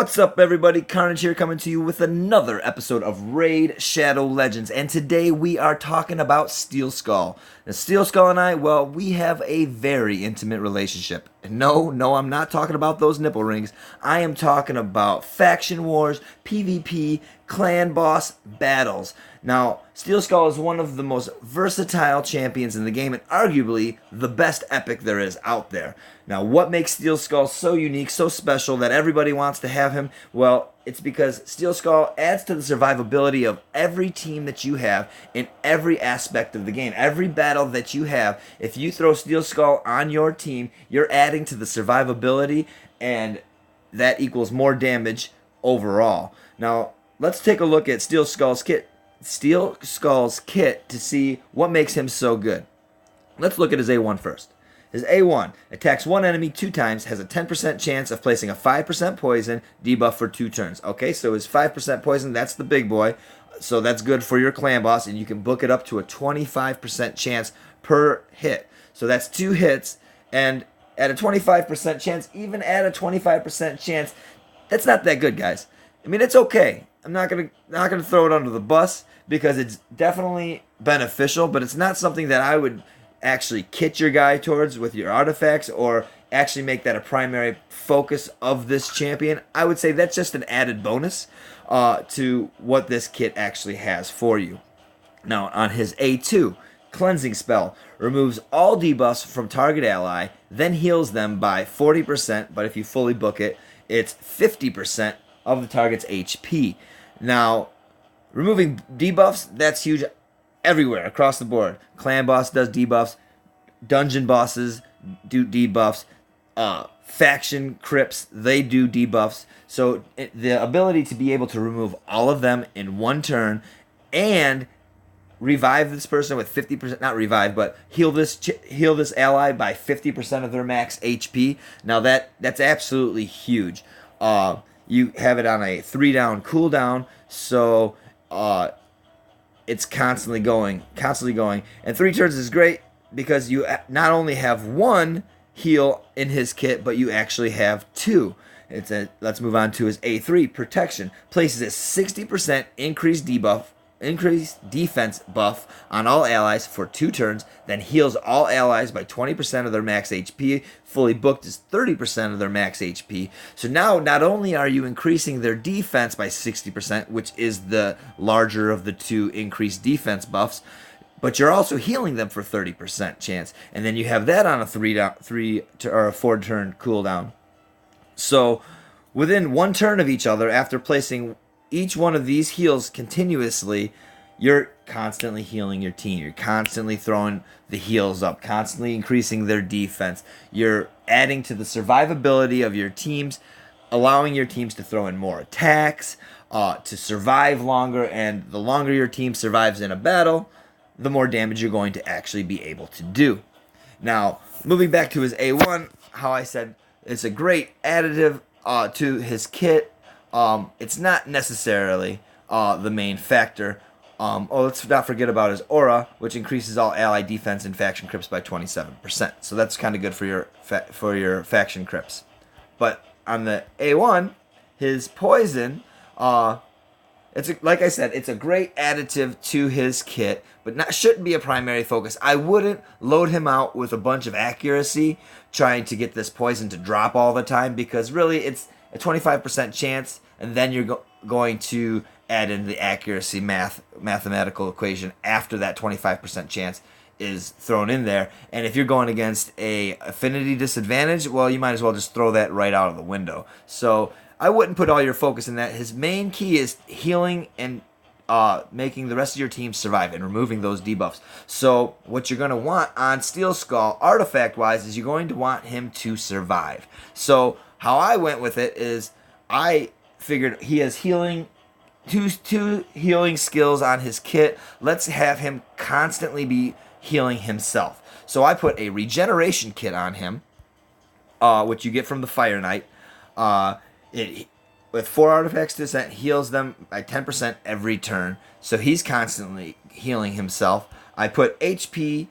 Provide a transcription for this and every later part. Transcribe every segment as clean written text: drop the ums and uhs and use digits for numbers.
What's up, everybody? Carnage here, coming to you with another episode of Raid Shadow Legends, and today we are talking about Steelskull. Now, Steelskull and I, well, we have a very intimate relationship. And no, I'm not talking about those nipple rings. I am talking about faction wars, PvP, clan boss battles. Now, Steelskull is one of the most versatile champions in the game and arguably the best epic there is out there. Now, what makes Steelskull so unique, so special that everybody wants to have him? Well, it's because Steelskull adds to the survivability of every team that you have in every aspect of the game. Every battle that you have, if you throw Steelskull on your team, you're adding to the survivability, and that equals more damage overall. Now, let's take a look at Steelskull's kit to see what makes him so good. Let's look at his A1 first. His A1 attacks one enemy 2 times, has a 10% chance of placing a 5% poison debuff for 2 turns. Okay, so his 5% poison, that's the big boy. So that's good for your clan boss, and you can book it up to a 25% chance per hit. So that's 2 hits, and at a 25% chance, even at a 25% chance, that's not that good, guys. I mean, it's okay. I'm not gonna throw it under the bus because it's definitely beneficial, but it's not something that I would actually kit your guy towards with your artifacts or actually make that a primary focus of this champion. I would say that's just an added bonus to what this kit actually has for you. Now, on his A2, Cleansing Spell removes all debuffs from target ally, then heals them by 40%, but if you fully book it, it's 50% of the target's HP. Now, removing debuffs, that's huge everywhere, across the board. Clan boss does debuffs, dungeon bosses do debuffs, faction crypts, they do debuffs. So the ability to be able to remove all of them in one turn and revive this person with 50%, not revive, but heal this ally by 50% of their max HP. Now that's absolutely huge. You have it on a 3-down cooldown, so it's constantly going. And 3 turns is great because you not only have 1 heal in his kit, but you actually have 2. Let's move on to his A3, Protection. Places a 60% increased defense buff on all allies for 2 turns, then heals all allies by 20% of their max HP. Fully booked is 30% of their max HP. So now not only are you increasing their defense by 60%, which is the larger of the 2 increased defense buffs, but you're also healing them for 30% chance. And then you have that on a 4-turn cooldown. So within 1 turn of each other, after placing each one of these heals continuously, you're constantly healing your team. You're constantly throwing the heals up, constantly increasing their defense. You're adding to the survivability of your teams, allowing your teams to throw in more attacks, to survive longer, and the longer your team survives in a battle, the more damage you're going to actually be able to do. Now, moving back to his A1, how I said it's a great additive to his kit. It's not necessarily the main factor. Let's not forget about his aura, which increases all ally defense and faction crypts by 27%. So that's kind of good for your faction crypts. But on the A1, his poison, like I said, it's a great additive to his kit, but shouldn't be a primary focus. I wouldn't load him out with a bunch of accuracy trying to get this poison to drop all the time, because really it's a 25% chance, and then you're going to add in the accuracy mathematical equation after that 25% chance is thrown in there. And if you're going against a affinity disadvantage, well, you might as well just throw that right out of the window. So I wouldn't put all your focus in that. His main key is healing and making the rest of your team survive and removing those debuffs. So what you're going to want on Steelskull, artifact-wise, is you're going to want him to survive. So how I went with it is I figured he has healing, two healing skills on his kit. Let's have him constantly be healing himself. So I put a regeneration kit on him, which you get from the Fire Knight. With 4 artifacts to set, heals them by 10% every turn. So he's constantly healing himself. I put HP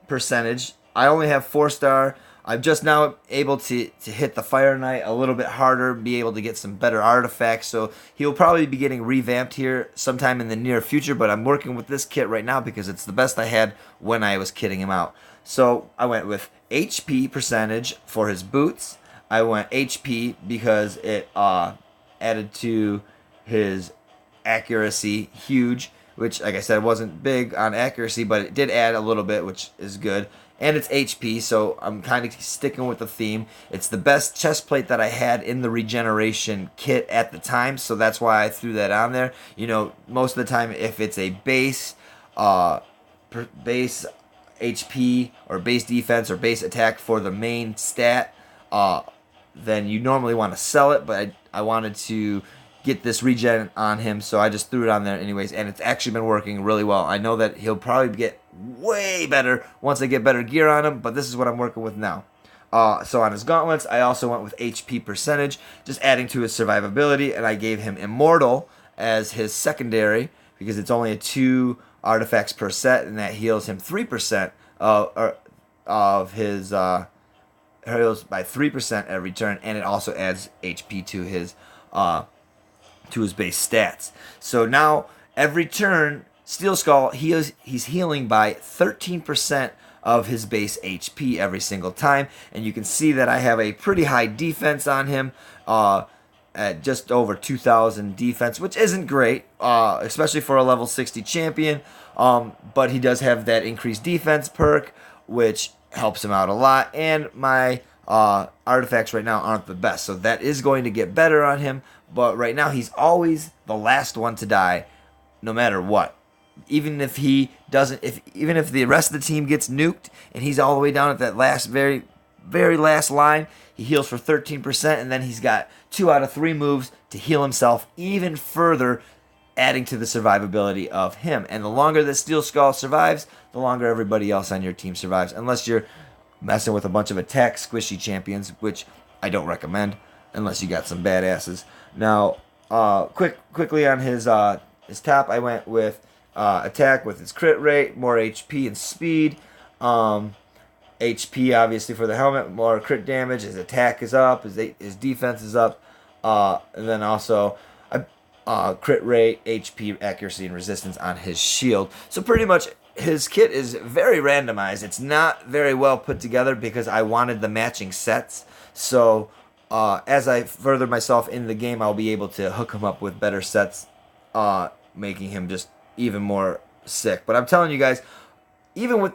percentage. I only have 4-star I'm just now able to hit the Fire Knight a little bit harder, be able to get some better artifacts. So he'll probably be getting revamped here sometime in the near future, but I'm working with this kit right now because it's the best I had when I was kitting him out. So I went with HP percentage for his boots. I went HP because it added to his accuracy huge, which, like I said, wasn't big on accuracy, but it did add a little bit, which is good. And it's HP, so I'm kind of sticking with the theme. It's the best chest plate that I had in the regeneration kit at the time, so that's why I threw that on there. You know, most of the time, if it's a base HP or base defense or base attack for the main stat, then you normally want to sell it, but I wanted to get this regen on him, so I just threw it on there anyways, and it's actually been working really well. I know that he'll probably get way better once I get better gear on him, but this is what I'm working with now. So on his gauntlets, I also went with HP percentage, just adding to his survivability, and I gave him Immortal as his secondary because it's only a 2 artifacts per set, and that heals him 3% of his heals by 3% every turn, and it also adds HP to his base stats. So now every turn, Steelskull, he's healing by 13% of his base HP every single time, and you can see that I have a pretty high defense on him, at just over 2,000 defense, which isn't great, especially for a level 60 champion, but he does have that increased defense perk, which helps him out a lot, and my artifacts right now aren't the best, so that is going to get better on him, but right now he's always the last one to die, no matter what. Even if he doesn't, even if the rest of the team gets nuked and he's all the way down at that last, very, very last line, he heals for 13%, and then he's got 2 out of 3 moves to heal himself even further, adding to the survivability of him. And the longer that Steelskull survives, the longer everybody else on your team survives, unless you're messing with a bunch of attack squishy champions, which I don't recommend unless you got some badasses. Now, quickly on his top, I went with attack with his crit rate, more HP and speed. HP obviously for the helmet, more crit damage. His attack is up, his defense is up, and then also crit rate, HP, accuracy, and resistance on his shield. So pretty much his kit is very randomized. It's not very well put together because I wanted the matching sets. So as I further myself in the game, I'll be able to hook him up with better sets, making him just even more sick. But I'm telling you guys, even with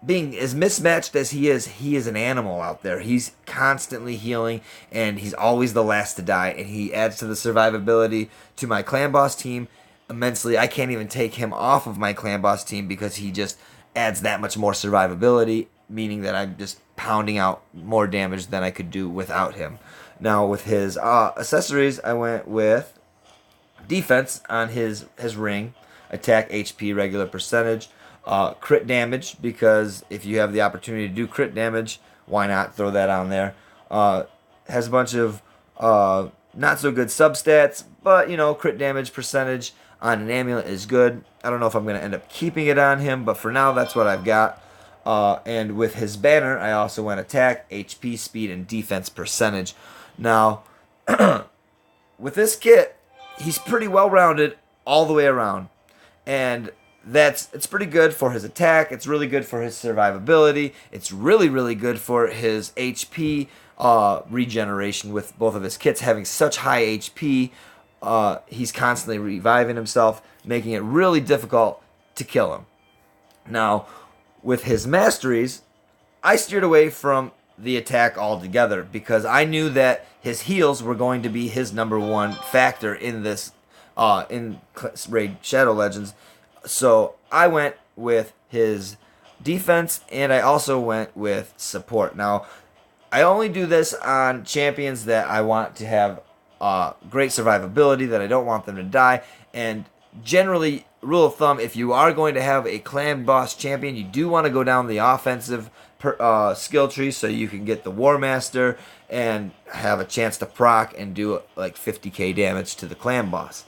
being as mismatched as he is an animal out there. He's constantly healing, and he's always the last to die, and he adds to the survivability to my clan boss team immensely. I can't even take him off of my clan boss team because he just adds that much more survivability, meaning that I'm just pounding out more damage than I could do without him. Now, with his accessories, I went with defense on his ring, attack, HP, regular percentage, crit damage, because if you have the opportunity to do crit damage, why not throw that on there. Has a bunch of not so good substats, but crit damage percentage on an amulet is good. I don't know if I'm going to end up keeping it on him, but for now that's what I've got. And with his banner, I also went attack, HP, speed, and defense percentage. Now, with this kit, he's pretty well rounded all the way around, and it's pretty good for his attack. It's really good for his survivability. It's really, really good for his HP regeneration. With both of his kits having such high HP, he's constantly reviving himself, making it really difficult to kill him. Now, with his masteries, I steered away from the attack altogether because I knew that his heals were going to be his #1 factor in this in Raid Shadow Legends. So I went with his defense, and I also went with support. Now, I only do this on champions that I want to have great survivability, that I don't want them to die. And generally, rule of thumb, if you are going to have a clan boss champion, you do want to go down the offensive skill tree so you can get the War Master and have a chance to proc and do like 50k damage to the clan boss.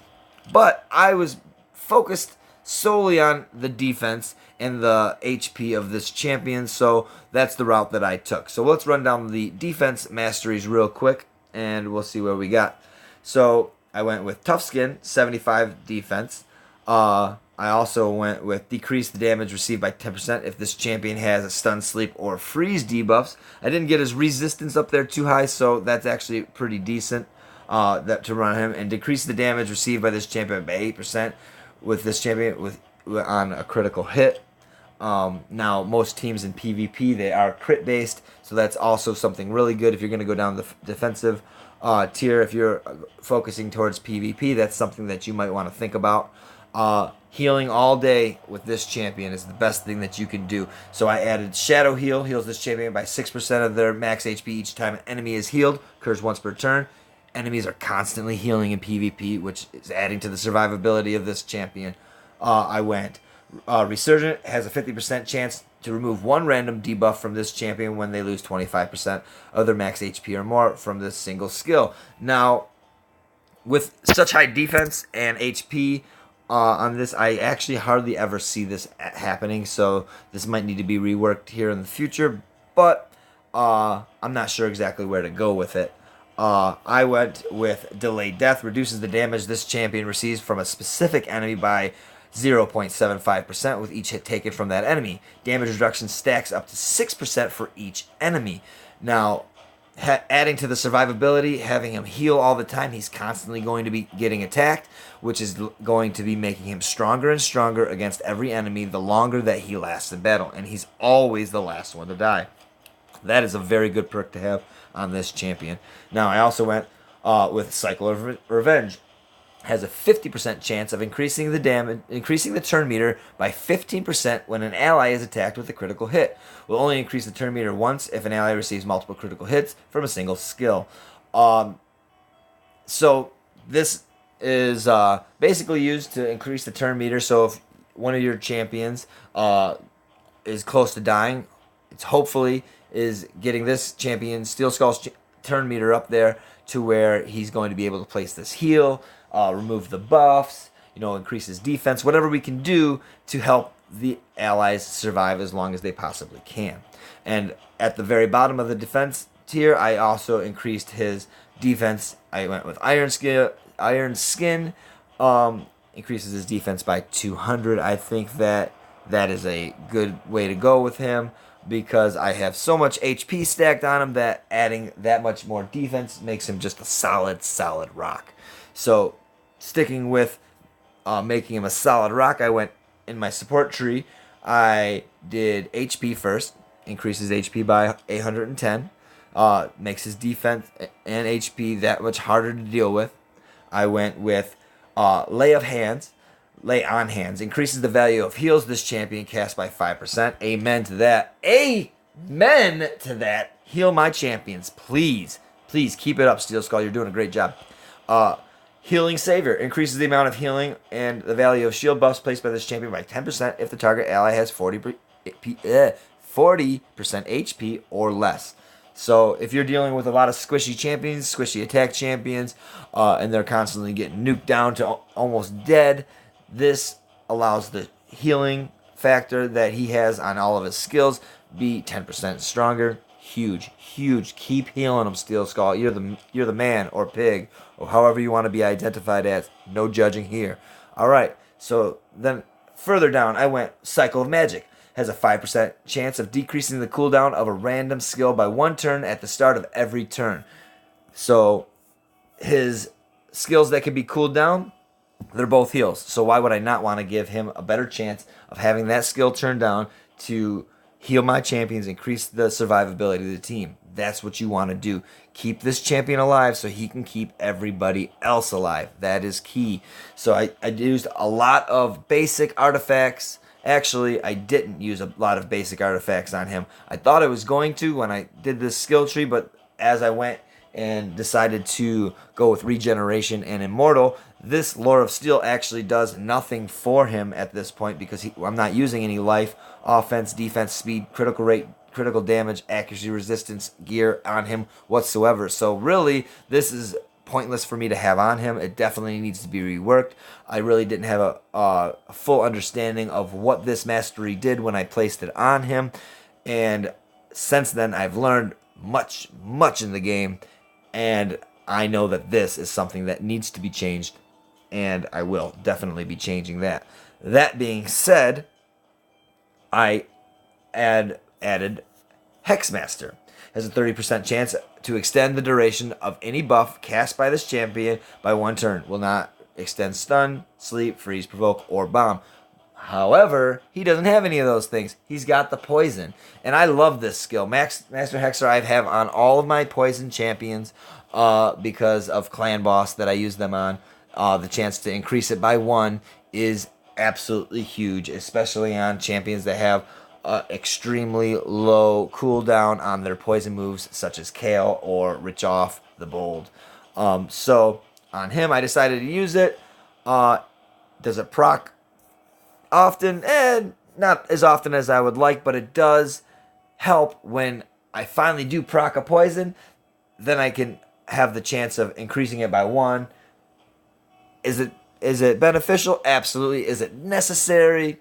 But I was focused solely on the defense and the HP of this champion. So that's the route that I took. So let's run down the defense masteries real quick, and we'll see where we got. So I went with Tough Skin, 75 defense. I also went with decrease the damage received by 10% if this champion has a stun, sleep, or freeze debuffs. I didn't get his resistance up there too high, so that's actually pretty decent that to run him. And decrease the damage received by this champion by 8% with this champion on a critical hit. Now, most teams in PvP, they are crit based, so that's also something really good if you're going to go down the defensive tier. If you're focusing towards PvP, that's something that you might want to think about. Healing all day with this champion is the best thing that you can do. So I added Shadow Heal, heals this champion by 6% of their max HP each time an enemy is healed, occurs once per turn. Enemies are constantly healing in PvP, which is adding to the survivability of this champion. I went Resurgent, has a 50% chance to remove one random debuff from this champion when they lose 25% of their max HP or more from this single skill. Now, with such high defense and HP on this, I actually hardly ever see this happening, so this might need to be reworked here in the future, but I'm not sure exactly where to go with it. I went with Delayed Death, reduces the damage this champion receives from a specific enemy by 0.75% with each hit taken from that enemy. Damage reduction stacks up to 6% for each enemy. Now, adding to the survivability, having him heal all the time, he's constantly going to be getting attacked, which is going to be making him stronger and stronger against every enemy the longer that he lasts in battle, and he's always the last one to die. That is a very good perk to have on this champion. Now, I also went with Cycle of Revenge. Has a 50% chance of increasing the turn meter by 15% when an ally is attacked with a critical hit. Will only increase the turn meter once if an ally receives multiple critical hits from a single skill. So this is basically used to increase the turn meter. So if one of your champions is close to dying, it's hopefully is getting this champion Steelskull's turn meter up there to where he's going to be able to place this heal, remove the buffs, increase his defense, whatever we can do to help the allies survive as long as they possibly can. And at the very bottom of the defense tier, I also increased his defense. I went with Iron Skin, increases his defense by 200. I think that is a good way to go with him, because I have so much HP stacked on him that adding that much more defense makes him just a solid rock. So sticking with making him a solid rock, I went in my support tree. I did HP first, increases HP by 810, makes his defense and HP that much harder to deal with. I went with Lay on Hands, increases the value of heals this champion casts by 5%. Amen to that. Amen to that. Heal my champions, please. Please keep it up, Steelskull. You're doing a great job. Healing Savior increases the amount of healing and the value of shield buffs placed by this champion by 10% if the target ally has 40% HP or less. So if you're dealing with a lot of squishy champions, squishy attack champions, and they're constantly getting nuked down to almost dead, this allows the healing factor that he has on all of his skills be 10% stronger. Huge. Keep healing him, Steelskull. You're the man or pig or however you want to be identified as. No judging here. All right. So then further down, I went Cycle of Magic. Has a 5% chance of decreasing the cooldown of a random skill by 1 turn at the start of every turn. So his skills that can be cooled down, they're both heals. So why would I not want to give him a better chance of having that skill turned down to heal my champions, increase the survivability of the team? That's what you want to do. Keep this champion alive so he can keep everybody else alive. That is key. So I used a lot of basic artifacts. Actually, I didn't use a lot of basic artifacts on him. I thought I was going to when I did this skill tree, but as I went and decided to go with Regeneration and Immortal, this Lore of Steel actually does nothing for him at this point, because I'm not using any life, offense, defense, speed, critical rate, critical damage, accuracy, resistance gear on him whatsoever. So really, this is pointless for me to have on him. It definitely needs to be reworked. I really didn't have a full understanding of what this mastery did when I placed it on him. And since then, I've learned much in the game. And I know that this is something that needs to be changed. And I will definitely be changing that. That being said, I added Hexmaster. Has a 30% chance to extend the duration of any buff cast by this champion by 1 turn. Will not extend stun, sleep, freeze, provoke, or bomb. However, he doesn't have any of those things. He's got the poison. And I love this skill. Master Hexer I have on all of my poison champions because of Clan Boss that I use them on. The chance to increase it by 1 is absolutely huge, especially on champions that have extremely low cooldown on their poison moves, such as Kale or Richoff the Bold. So on him, I decided to use it. Does it proc often? Not as often as I would like, but it does help when I finally do proc a poison. Then I can have the chance of increasing it by 1. Is it beneficial? Absolutely. Is it necessary?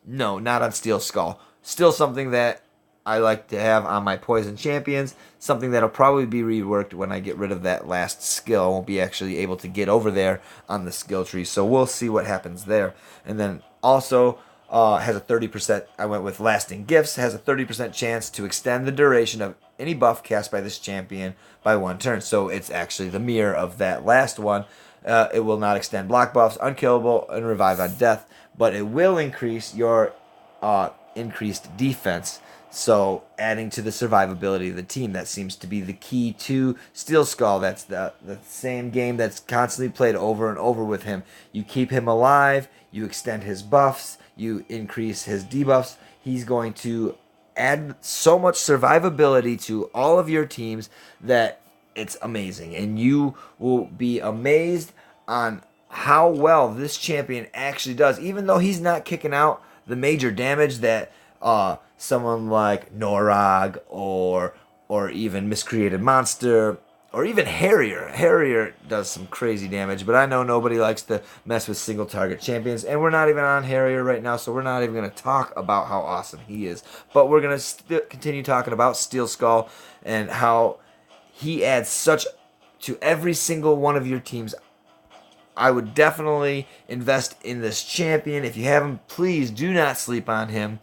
No, not on Steelskull. Still something that I like to have on my poison champions. Something that'll probably be reworked when I get rid of that last skill. I won't be actually able to get over there on the skill tree. So we'll see what happens there. And then also has a 30%, I went with Lasting Gifts, has a 30% chance to extend the duration of any buff cast by this champion by 1 turn. So it's actually the mirror of that last one. It will not extend block buffs, unkillable, and revive on death, but it will increase your increased defense. So adding to the survivability of the team, that seems to be the key to Steelskull. That's the same game that's constantly played over and over with him. You keep him alive, you extend his buffs, you increase his debuffs. He's going to add so much survivability to all of your teams that it's amazing. And you will be amazed on how well this champion actually does, even though he's not kicking out the major damage that someone like Norog or even Miscreated Monster or even Harrier. Harrier does some crazy damage, but I know nobody likes to mess with single target champions, and we're not even on Harrier right now, so we're not even going to talk about how awesome he is. But we're going to continue talking about Steelskull and how he adds such to every single one of your teams. I would definitely invest in this champion. If you haven't, please do not sleep on him.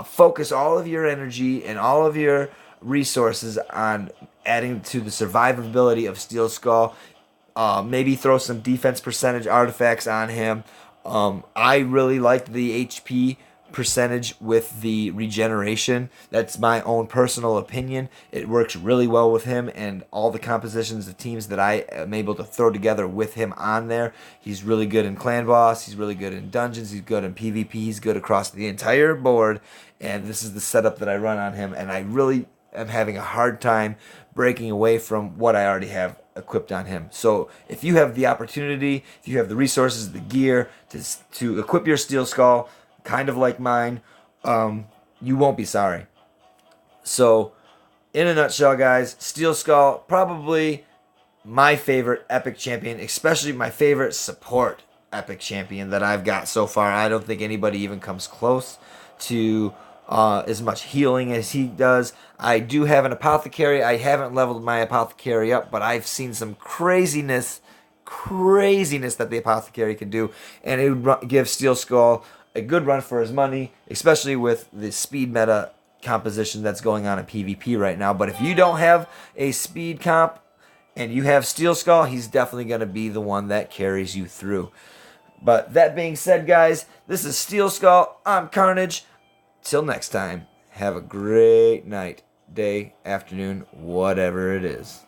Focus all of your energy and all of your resources on adding to the survivability of Steelskull. Maybe throw some defense percentage artifacts on him. I really liked the HP percentage with the regeneration. That's my own personal opinion. It works really well with him and all the compositions of teams that I am able to throw together with him on there. He's really good in Clan Boss. He's really good in Dungeons. He's good in PvP. He's good across the entire board. And this is the setup that I run on him. And I really am having a hard time breaking away from what I already have equipped on him. So if you have the opportunity, if you have the resources, the gear to equip your Steelskull, kind of like mine, you won't be sorry. So, in a nutshell, guys, Steelskull, probably my favorite epic champion, especially my favorite support epic champion that I've got so far. I don't think anybody even comes close to as much healing as he does. I do have an apothecary. I haven't leveled my apothecary up, but I've seen some craziness that the apothecary can do, and it would give Steelskull a good run for his money, especially with the speed meta composition that's going on in PvP right now. But if you don't have a speed comp and you have Steelskull, he's definitely going to be the one that carries you through. But that being said, guys, this is Steelskull. I'm Carnage. Till next time, have a great night, day, afternoon, whatever it is.